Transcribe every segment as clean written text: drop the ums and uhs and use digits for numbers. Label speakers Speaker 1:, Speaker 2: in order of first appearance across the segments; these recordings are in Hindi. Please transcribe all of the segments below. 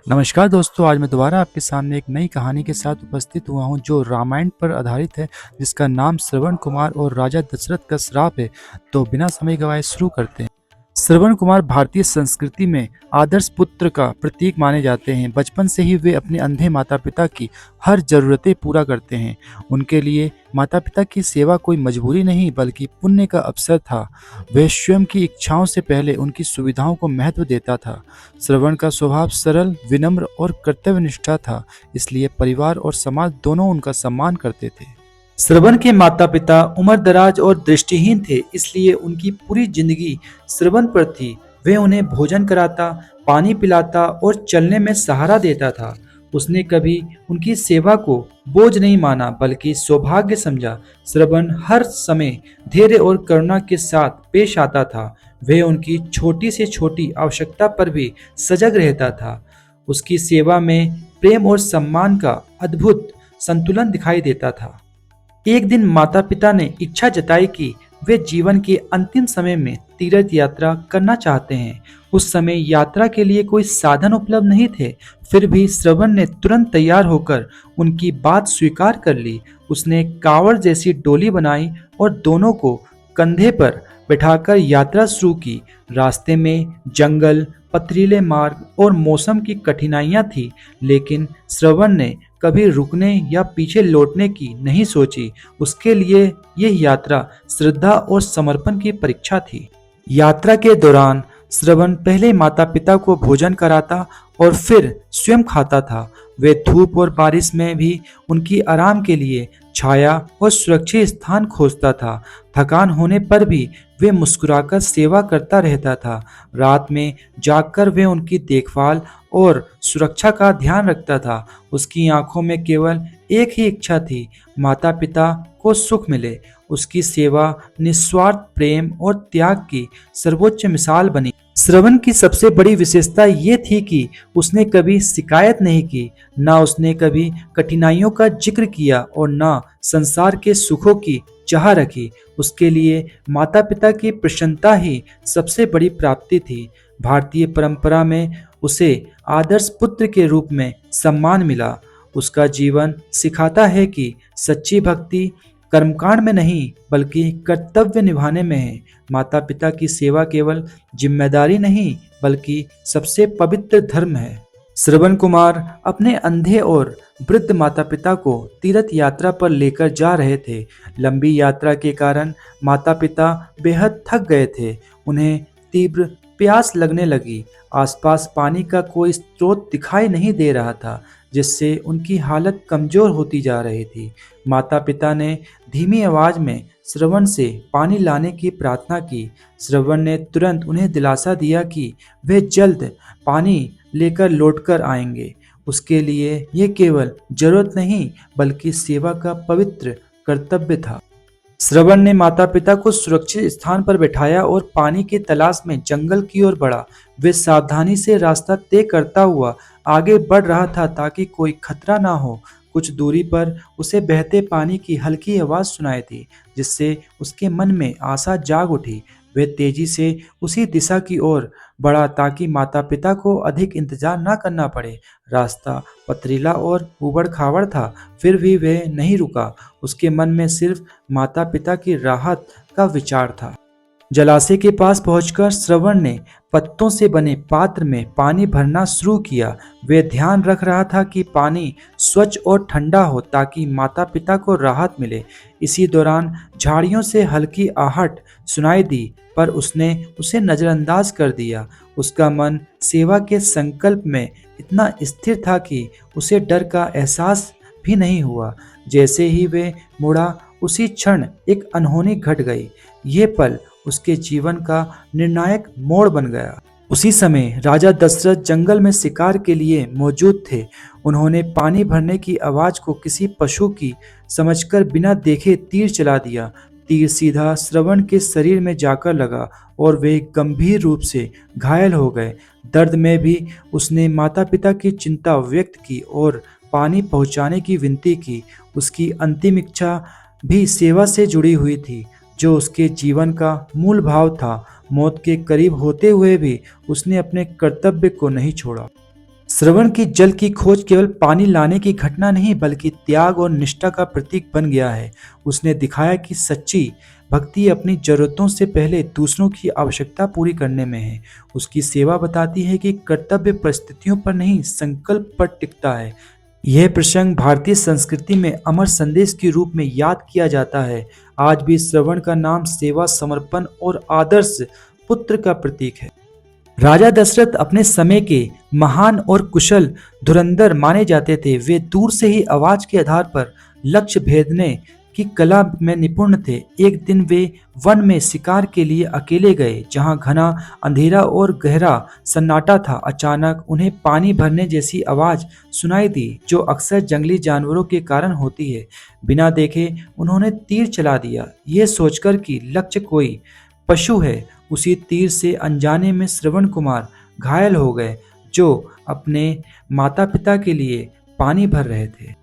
Speaker 1: नमस्कार दोस्तों, आज मैं दोबारा आपके सामने एक नई कहानी के साथ उपस्थित हुआ हूँ जो रामायण पर आधारित है, जिसका नाम श्रवण कुमार और राजा दशरथ का श्राप है। तो बिना समय गवाए शुरू करते हैं। श्रवण कुमार भारतीय संस्कृति में आदर्श पुत्र का प्रतीक माने जाते हैं। बचपन से ही वे अपने अंधे माता पिता की हर जरूरतें पूरा करते हैं। उनके लिए माता पिता की सेवा कोई मजबूरी नहीं बल्कि पुण्य का अवसर था। वह स्वयं की इच्छाओं से पहले उनकी सुविधाओं को महत्व देता था। श्रवण का स्वभाव सरल, विनम्र और कर्तव्यनिष्ठा था, इसलिए परिवार और समाज दोनों उनका सम्मान करते थे। श्रवण के माता पिता उम्रदराज और दृष्टिहीन थे, इसलिए उनकी पूरी जिंदगी श्रवण पर थी। वह उन्हें भोजन कराता, पानी पिलाता और चलने में सहारा देता था। उसने कभी उनकी सेवा को बोझ नहीं माना बल्कि सौभाग्य समझा। श्रवण हर समय धैर्य और करुणा के साथ पेश आता था। वह उनकी छोटी से छोटी आवश्यकता पर भी सजग रहता था। उसकी सेवा में प्रेम और सम्मान का अद्भुत संतुलन दिखाई देता था। एक दिन माता पिता ने इच्छा जताई कि वे जीवन के अंतिम समय में तीर्थ यात्रा करना चाहते हैं। उस समय यात्रा के लिए कोई साधन उपलब्ध नहीं थे, फिर भी श्रवण ने तुरंत तैयार होकर उनकी बात स्वीकार कर ली। उसने कावड़ जैसी डोली बनाई और दोनों को कंधे पर बैठाकर यात्रा शुरू की। रास्ते में जंगल, पथरीले मार्ग और मौसम की कठिनाइयां थी, लेकिन श्रवण ने कभी रुकने या पीछे लौटने की नहीं सोची। उसके लिए यह यात्रा श्रद्धा और समर्पण की परीक्षा थी। यात्रा के दौरान श्रवण पहले माता पिता को भोजन कराता और फिर स्वयं खाता था। वे धूप और बारिश में भी उनकी आराम के लिए छाया और सुरक्षित स्थान खोजता था। थकान होने पर भी वे मुस्कुराकर सेवा करता रहता था। रात में जागकर वे उनकी देखभाल और सुरक्षा का ध्यान रखता था। उसकी आंखों में केवल एक ही इच्छा थी, माता पिता को सुख मिले। उसकी सेवा निस्वार्थ प्रेम और त्याग की सर्वोच्च मिसाल बनी। श्रवण की सबसे बड़ी विशेषता ये थी कि उसने कभी शिकायत नहीं की, ना उसने कभी कठिनाइयों का जिक्र किया और ना संसार के सुखों की चाह रखी। उसके लिए माता पिता की प्रसन्नता ही सबसे बड़ी प्राप्ति थी। भारतीय परंपरा में उसे आदर्श पुत्र के रूप में सम्मान मिला। उसका जीवन सिखाता है कि सच्ची भक्ति कर्मकांड में नहीं बल्कि कर्तव्य निभाने में है। माता पिता की सेवा केवल जिम्मेदारी नहीं बल्कि सबसे पवित्र धर्म है। श्रवण कुमार अपने अंधे और वृद्ध माता पिता को तीर्थ यात्रा पर लेकर जा रहे थे। लंबी यात्रा के कारण माता पिता बेहद थक गए थे। उन्हें तीव्र प्यास लगने लगी। आसपास पानी का कोई स्रोत दिखाई नहीं दे रहा था, जिससे उनकी हालत कमजोर होती जा रही थी। माता पिता ने धीमी आवाज में श्रवण से पानी लाने की प्रार्थना की। श्रवण ने तुरंत उन्हें दिलासा दिया कि वे जल्द पानी लेकर लौटकर आएंगे। उसके लिए ये केवल जरूरत नहीं बल्कि सेवा का पवित्र कर्तव्य था। श्रवण ने माता पिता को सुरक्षित स्थान पर बैठाया और पानी की तलाश में जंगल की ओर बढ़ा। वे सावधानी से रास्ता तय करता हुआ आगे बढ़ रहा था ताकि कोई खतरा ना हो। कुछ दूरी पर उसे बहते पानी की हल्की आवाज सुनाई दी, जिससे उसके मन में आशा जाग उठी। वह तेजी से उसी दिशा की ओर बढ़ा ताकि माता पिता को अधिक इंतजार न करना पड़े। रास्ता पथरीला और उबड़ खाबड़ था, फिर भी वह नहीं रुका। उसके मन में सिर्फ माता पिता की राहत का विचार था। जलाशय के पास पहुंचकर श्रवण ने पत्तों से बने पात्र में पानी भरना शुरू किया। वे ध्यान रख रहा था कि पानी स्वच्छ और ठंडा हो ताकि माता पिता को राहत मिले। इसी दौरान झाड़ियों से हल्की आहट सुनाई दी, पर उसने उसे नजरअंदाज कर दिया। उसका मन सेवा के संकल्प में इतना स्थिर था कि उसे डर का एहसास भी नहीं हुआ। जैसे ही वे मुड़ा, उसी क्षण एक अनहोनी घट गई। ये पल उसके जीवन का निर्णायक मोड़ बन गया। उसी समय राजा दशरथ जंगल में शिकार के लिए मौजूद थे। उन्होंने पानी भरने की आवाज को किसी पशु की समझकर बिना देखे तीर चला दिया। तीर सीधा श्रवण के शरीर में जाकर लगा और वे गंभीर रूप से घायल हो गए। दर्द में भी उसने माता पिता की चिंता व्यक्त की और पानी पहुंचाने की विनती की। उसकी अंतिम इच्छा भी सेवा से जुड़ी हुई थी, जो उसके जीवन का मूल भाव था। मौत के करीब होते हुए भी उसने अपने कर्तव्य को नहीं छोड़ा। श्रवण की जल की खोज केवल पानी लाने की घटना नहीं बल्कि त्याग और निष्ठा का प्रतीक बन गया है। उसने दिखाया कि सच्ची भक्ति अपनी जरूरतों से पहले दूसरों की आवश्यकता पूरी करने में है। उसकी सेवा बताती है कि कर्तव्य परिस्थितियों पर नहीं संकल्प पर टिकता है। यह प्रसंग भारतीय संस्कृति में अमर संदेश के रूप में याद किया जाता है। आज भी श्रवण का नाम सेवा, समर्पण और आदर्श पुत्र का प्रतीक है। राजा दशरथ अपने समय के महान और कुशल धुरंधर माने जाते थे। वे दूर से ही आवाज के आधार पर लक्ष्य भेदने की कला में निपुण थे। एक दिन वे वन में शिकार के लिए अकेले गए, जहां घना अंधेरा और गहरा सन्नाटा था। अचानक उन्हें पानी भरने जैसी आवाज सुनाई दी, जो अक्सर जंगली जानवरों के कारण होती है। बिना देखे उन्होंने तीर चला दिया, ये सोचकर कि लक्ष्य कोई पशु है। उसी तीर से अनजाने में श्रवण कुमार घायल हो गए, जो अपने माता पिता के लिए पानी भर रहे थे।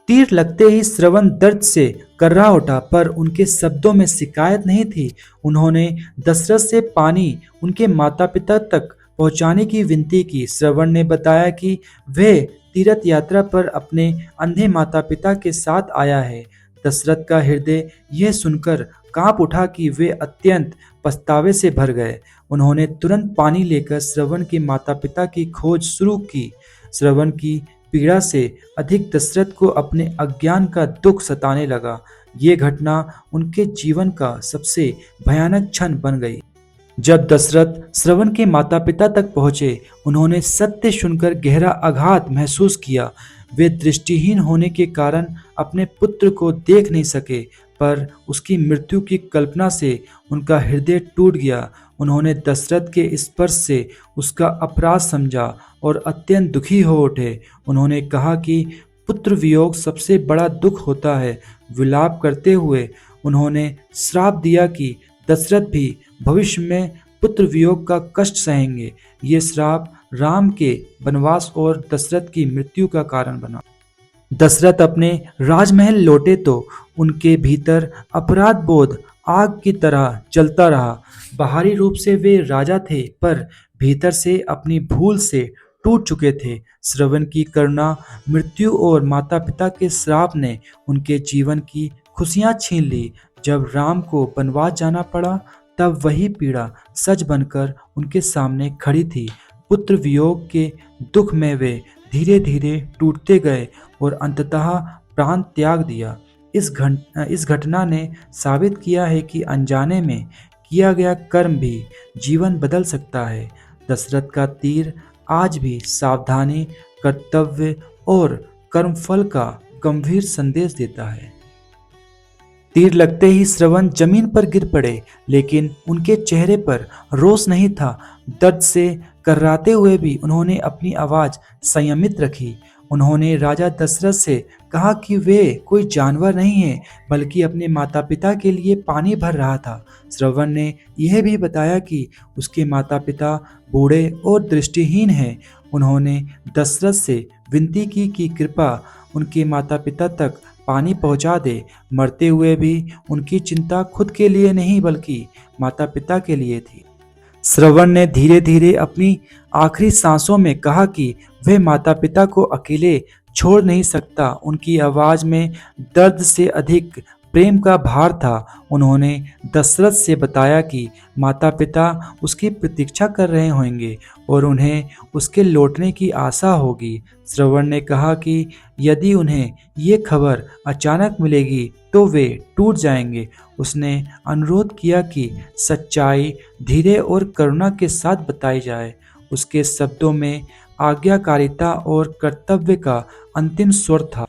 Speaker 1: तीर लगते ही श्रवण दर्द से कर्रा उठा, पर उनके शब्दों में शिकायत नहीं थी। उन्होंने दशरथ से पानी उनके माता पिता तक पहुंचाने की विनती की। श्रवण ने बताया कि वह तीर्थ यात्रा पर अपने अंधे माता पिता के साथ आया है। दशरथ का हृदय यह सुनकर कांप उठा कि वे अत्यंत पछतावे से भर गए। उन्होंने तुरंत पानी लेकर श्रवण के माता पिता की खोज शुरू की। श्रवण की पीड़ा से अधिक दशरथ को अपने अज्ञान का दुख सताने लगा। ये घटना उनके जीवन का सबसे भयानक क्षण बन गई। जब दशरथ श्रवण के माता पिता तक पहुंचे, उन्होंने सत्य सुनकर गहरा आघात महसूस किया। वे दृष्टिहीन होने के कारण अपने पुत्र को देख नहीं सके, पर उसकी मृत्यु की कल्पना से उनका हृदय टूट गया। उन्होंने दशरथ के स्पर्श से उसका अपराध समझा और अत्यंत दुखी हो उठे। उन्होंने कहा कि पुत्र वियोग सबसे बड़ा दुख होता है। विलाप करते हुए उन्होंने श्राप दिया कि दशरथ भी भविष्य में पुत्र वियोग का कष्ट सहेंगे। ये श्राप राम के वनवास और दशरथ की मृत्यु का कारण बना। दशरथ अपने राजमहल लौटे तो उनके भीतर अपराध बोध आग की तरह जलता रहा। बाहरी रूप से वे राजा थे, पर भीतर से अपनी भूल से टूट चुके थे। श्रवण की करुणा, मृत्यु और माता पिता के श्राप ने उनके जीवन की खुशियां छीन ली। जब राम को वनवास जाना पड़ा, तब वही पीड़ा सच बनकर उनके सामने खड़ी थी। पुत्र वियोग के दुख में वे धीरे धीरे टूटते गए और अंततः प्राण त्याग दिया। इस घटना ने साबित किया है कि अनजाने में किया गया कर्म भी जीवन बदल सकता है। दशरथ का तीर आज भी सावधानी, कर्तव्य और कर्मफल का गंभीर संदेश देता है। तीर लगते ही श्रवण जमीन पर गिर पड़े, लेकिन उनके चेहरे पर रोष नहीं था। दर्द से कर्राते हुए भी उन्होंने अपनी आवाज संयमित रखी। उन्होंने राजा दशरथ से कहा कि वे कोई जानवर नहीं है, बल्कि अपने माता पिता के लिए पानी भर रहा था। श्रवण ने यह भी बताया कि उसके माता पिता बूढ़े और दृष्टिहीन हैं। उन्होंने दशरथ से विनती की कि कृपा उनके माता पिता तक पानी पहुंचा दे। मरते हुए भी उनकी चिंता खुद के लिए नहीं बल्कि माता पिता के लिए थी। श्रवण ने धीरे धीरे अपनी आखिरी सांसों में कहा कि वह माता पिता को अकेले छोड़ नहीं सकता। उनकी आवाज में दर्द से अधिक प्रेम का भार था। उन्होंने दशरथ से बताया कि माता पिता उसकी प्रतीक्षा कर रहे होंगे और उन्हें उसके लौटने की आशा होगी। श्रवण ने कहा कि यदि उन्हें ये खबर अचानक मिलेगी तो वे टूट जाएंगे। उसने अनुरोध किया कि सच्चाई धीरे और करुणा के साथ बताई जाए। उसके शब्दों में आज्ञाकारिता और कर्तव्य का अंतिम स्वर था।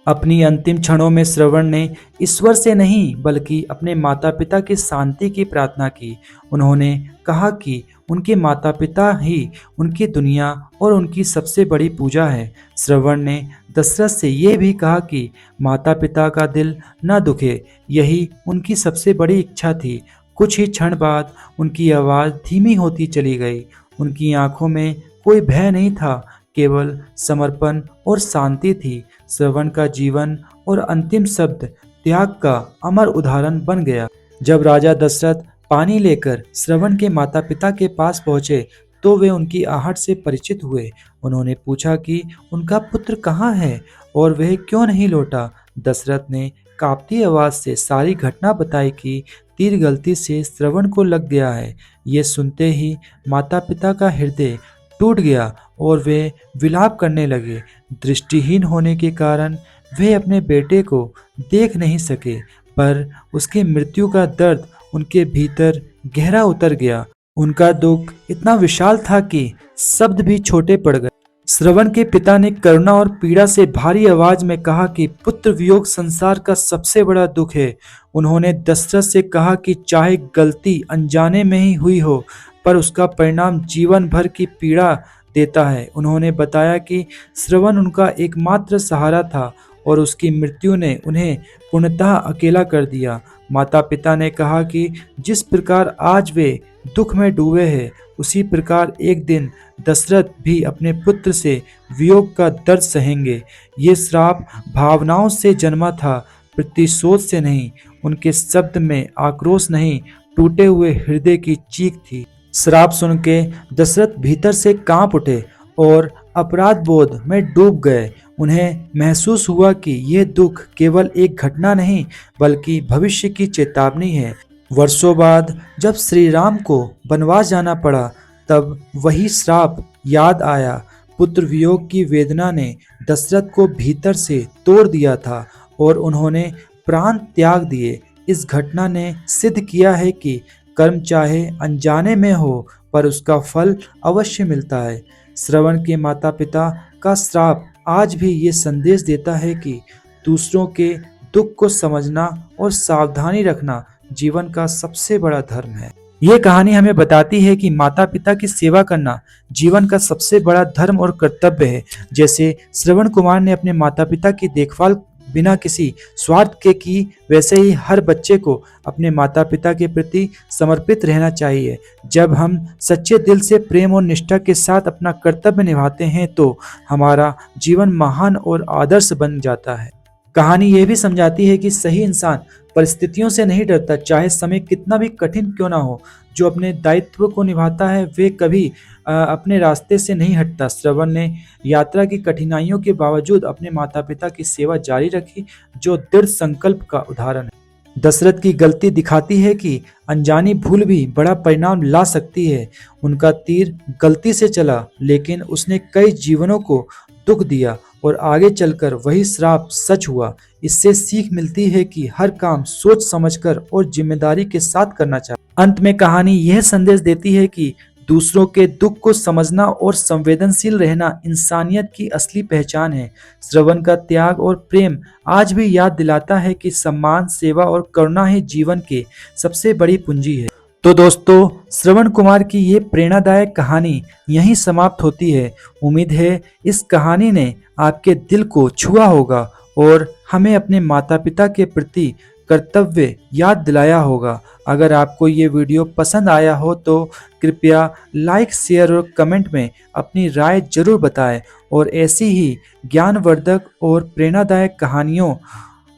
Speaker 1: अपनी अंतिम क्षणों में श्रवण ने ईश्वर से नहीं बल्कि अपने माता पिता की शांति की प्रार्थना की। उन्होंने कहा कि उनके माता पिता ही उनकी दुनिया और उनकी सबसे बड़ी पूजा है। श्रवण ने दशरथ से यह भी कहा कि माता पिता का दिल न दुखे, यही उनकी सबसे बड़ी इच्छा थी। कुछ ही क्षण बाद उनकी आवाज़ धीमी होती चली गई। उनकी आंखों में कोई भय नहीं था, केवल समर्पण और शांति थी। श्रवण का जीवन और अंतिम शब्द त्याग का अमर उदाहरण बन गया। जब राजा दशरथ पानी लेकर श्रवण के माता पिता के पास पहुंचे, तो वे उनकी आहट से परिचित हुए। उन्होंने पूछा कि उनका पुत्र कहाँ है और वह क्यों नहीं लौटा। दशरथ ने कांपती आवाज से सारी घटना बताई कि तीर गलती से श्रवण को लग गया है। ये सुनते ही माता पिता का हृदय टूट गया और वे विलाप करने लगे। दृष्टिहीन होने के कारण वे अपने बेटे को देख नहीं सके, पर उसकी मृत्यु का दर्द उनके भीतर गहरा उतर गया। उनका दुख इतना विशाल था कि शब्द भी छोटे पड़ गए। श्रवण के पिता ने करुणा और पीड़ा से भारी आवाज में कहा कि पुत्र वियोग संसार का सबसे बड़ा दुख है। उन्होंने दशरथ से कहा कि चाहे गलती अनजाने में ही हुई हो, पर उसका परिणाम जीवन भर की पीड़ा देता है। उन्होंने बताया कि श्रवण उनका एकमात्र सहारा था और उसकी मृत्यु ने उन्हें पूर्णतः अकेला कर दिया। माता पिता ने कहा कि जिस प्रकार आज वे दुख में डूबे हैं, उसी प्रकार एक दिन दशरथ भी अपने पुत्र से वियोग का दर्द सहेंगे। ये श्राप भावनाओं से जन्मा था, प्रतिशोध से नहीं। उनके शब्द में आक्रोश नहीं, टूटे हुए हृदय की चीख थी। श्राप सुन के दशरथ भीतर से कांप उठे और अपराध बोध में डूब गए। उन्हें महसूस हुआ कि यह दुख केवल एक घटना नहीं, बल्कि भविष्य की चेतावनी है। वर्षों बाद जब श्री राम को वनवास जाना पड़ा, तब वही श्राप याद आया। पुत्र वियोग की वेदना ने दशरथ को भीतर से तोड़ दिया था और उन्होंने प्राण त्याग दिए। इस घटना ने सिद्ध किया है कि कर्म चाहे अनजाने में हो, पर उसका फल अवश्य मिलता है। श्रवण के माता पिता का श्राप आज भी ये संदेश देता है कि दूसरों के दुख को समझना और सावधानी रखना जीवन का सबसे बड़ा धर्म है। ये कहानी हमें बताती है कि माता पिता की सेवा करना जीवन का सबसे बड़ा धर्म और कर्तव्य है। जैसे श्रवण कुमार ने अपने माता पिता की देखभाल बिना किसी स्वार्थ के की, वैसे ही हर बच्चे को अपने माता पिता के प्रति समर्पित रहना चाहिए। जब हम सच्चे दिल से प्रेम और निष्ठा के साथ अपना कर्तव्य निभाते हैं, तो हमारा जीवन महान और आदर्श बन जाता है। कहानी ये भी समझाती है कि सही इंसान परिस्थितियों से नहीं डरता, चाहे समय कितना भी कठिन क्यों ना हो। जो अपने दायित्व को निभाता है, वे कभी अपने रास्ते से नहीं हटता। श्रवण ने यात्रा की कठिनाइयों के बावजूद अपने माता पिता की सेवा जारी रखी, जो दृढ़ संकल्प का उदाहरण है। दशरथ की गलती दिखाती है कि अनजानी भूल भी बड़ा परिणाम ला सकती है। उनका तीर गलती से चला, लेकिन उसने कई जीवनों को दुख दिया और आगे चलकर वही श्राप सच हुआ। इससे सीख मिलती है कि हर काम सोच समझकर और जिम्मेदारी के साथ करना चाहिए। अंत में कहानी यह संदेश देती है कि दूसरों के दुख को समझना और संवेदनशील रहना इंसानियत की असली पहचान है। श्रवण का त्याग और प्रेम आज भी याद दिलाता है कि सम्मान, सेवा और करुणा ही जीवन की सबसे बड़ी पूंजी है। तो दोस्तों, श्रवण कुमार की ये प्रेरणादायक कहानी यहीं समाप्त होती है। उम्मीद है इस कहानी ने आपके दिल को छुआ होगा और हमें अपने माता पिता के प्रति कर्तव्य याद दिलाया होगा। अगर आपको ये वीडियो पसंद आया हो तो कृपया लाइक, शेयर और कमेंट में अपनी राय जरूर बताएं और ऐसी ही ज्ञानवर्धक और प्रेरणादायक कहानियों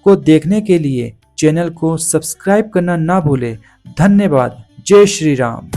Speaker 1: को देखने के लिए चैनल को सब्सक्राइब करना ना भूलें। धन्यवाद। जय श्री राम।